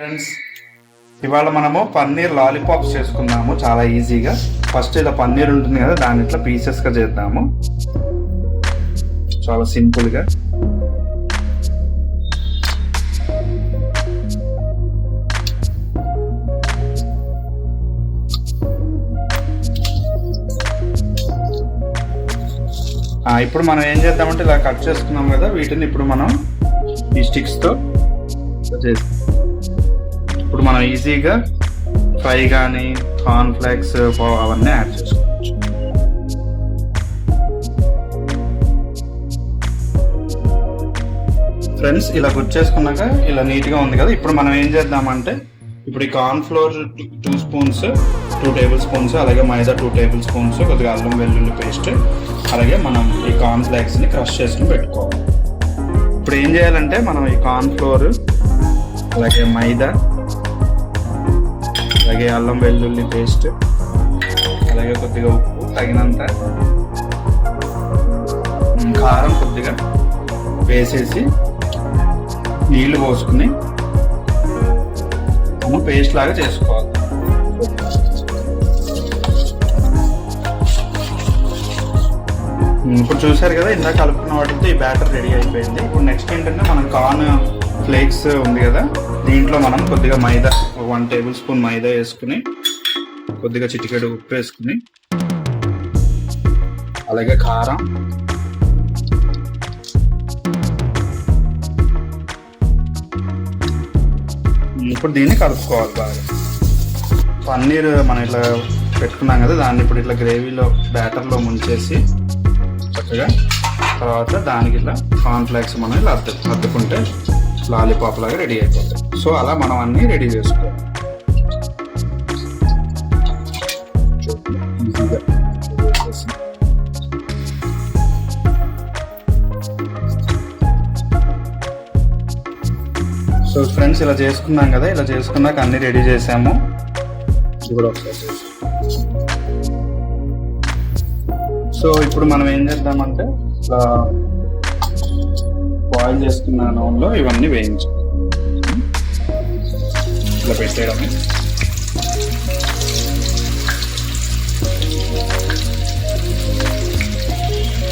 Friends, ఇవాళ మనము paneer lollipops చేసుకుందాము చాలా ఈజీగా. ఫస్ట్ ఇలా పన్నీర్ ఉంటుంది కదా, దాన్ని ఇట్లా పీసెస్గా చేద్దాము చాలా సింపుల్గా. ఇప్పుడు మనం ఏం చేద్దామంటే ఇలా కట్ చేసుకున్నాం కదా, వీటిని ఇప్పుడు మనం ఈ స్టిక్స్తో చేస్తాం. ఇప్పుడు మనం ఈజీగా ఫ్రై కానీ కార్న్ ఫ్లేక్స్ అవన్నీ యాడ్ చేసుకోవచ్చు. ఫ్రెండ్స్, ఇలా గుర్తు చేసుకున్నాక ఇలా నీట్గా ఉంది కదా, ఇప్పుడు మనం ఏం చేద్దామంటే ఇప్పుడు ఈ corn flour 2 spoons 2 table spoons, అలాగే మైదా 2 టేబుల్ స్పూన్స్, కొద్దిగా అల్లం వెల్లుల్లి పేస్ట్, అలాగే మనం ఈ కార్న్ ఫ్లేక్స్ని క్రష్ చేసుకుని పెట్టుకోవాలి. ఇప్పుడు ఏం చేయాలంటే మనం ఈ కార్న్ ఫ్లోర్, అలాగే మైదా, అలాగే అల్లం వెల్లుల్లి పేస్ట్, అలాగే కొద్దిగా ఉప్పు తగినంత, కారం కొద్దిగా వేసేసి నీళ్లు పోసుకుని పేస్ట్ లాగా చేసుకోవాలి. ఇప్పుడు చూసారు కదా, ఇందాక కలుపుకున్న వాటితో ఈ బ్యాటర్ రెడీ అయిపోయింది. ఇప్పుడు నెక్స్ట్ ఏంటంటే మనం కార్న్ ఫ్లేక్స్ ఉంది కదా, దీంట్లో మనం కొద్దిగా మైదా 1 టేబుల్ స్పూన్ మైదా వేసుకుని, కొద్దిగా చిటికెడు ఉప్పు వేసుకుని, అలాగే కారం, ఇప్పుడు దీన్ని కలుపుకోవాలి బాగా. పన్నీర్ మనం ఇట్లా పెట్టుకున్నాం కదా, దాన్ని ఇప్పుడు ఇట్లా గ్రేవీలో బ్యాటర్లో ముంచేసి చక్కగా, తర్వాత దానికి ఇట్లా కార్న్ ఫ్లేక్స్ మనం ఇలా అద్దుకుంటే లాలీపాప్ లాగా రెడీ అయిపోతాయి. సో అలా మనం అన్నీ రెడీ చేసుకోవాలి ఈజీగా. సో ఫ్రెండ్స్, ఇలా చేసుకున్నాం కదా, ఇలా చేసుకున్నాక అన్నీ రెడీ చేసాము. ఇప్పుడు ఒకసారి సో ఇప్పుడు మనం ఏం చేద్దామంటే ఇట్లా బాయిల్ చేసుకున్న నూనెలో ఇవన్నీ వేయించాలి. ఇట్లా పెట్టేయడమే.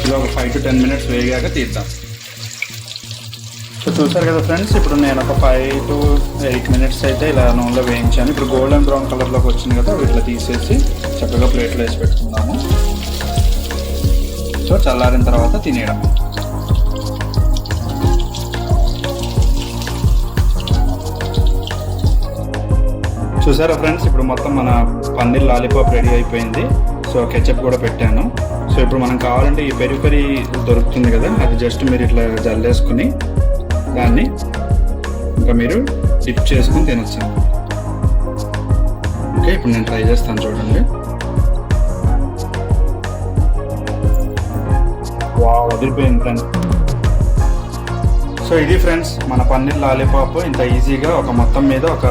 ఇలా ఒక 5 to 10 minutes వేగాక తీద్దాం. సో చూసారు కదా ఫ్రెండ్స్, ఇప్పుడు నేను ఒక 5 to 8 minutes అయితే ఇలా నూనెలో వేయించాను. ఇప్పుడు గోల్డెన్ బ్రౌన్ కలర్లోకి వచ్చింది కదా, వీటిలో తీసేసి చక్కగా ప్లేట్లో వేసి పెట్టుకుందాము. సో చల్లారిన తర్వాత తినేయడం. చూసారా ఫ్రెండ్స్, ఇప్పుడు మొత్తం మన పన్నీర్ లాలీపాప్ రెడీ అయిపోయింది. సో కెచప్ కూడా పెట్టాను. సో ఇప్పుడు మనం కావాలంటే ఈ పెరి పెరి దొరుకుతుంది కదా, అది జస్ట్ మీరు ఇట్లా జల్లేసుకుని దాన్ని ఇంకా మీరు డిప్ చేసుకుని తినొచ్చు. ఓకే, ఇప్పుడు నేను ట్రై చేస్తాను, చూడండి. వావ్, వదిలిపోయింది ఫ్రెండ్స్. సో ఇది ఫ్రెండ్స్ మన పన్నీర్ లాలీపాప్. ఇంత ఈజీగా ఒక మొత్తం మీద ఒక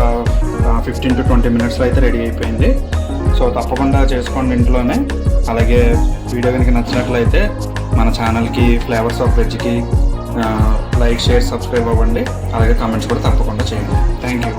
15 to 20 minutes అయితే రెడీ అయిపోయింది. సో తప్పకుండా చేసుకోండి ఇంట్లోనే. అలాగే వీడియో కనుక నచ్చినట్లయితే మన ఛానల్కి ఫ్లేవర్స్ ఆఫ్ వెజ్కి లైక్, షేర్, సబ్స్క్రైబ్ అవ్వండి. అలాగే కామెంట్స్ కూడా తప్పకుండా చేయండి. Thank you.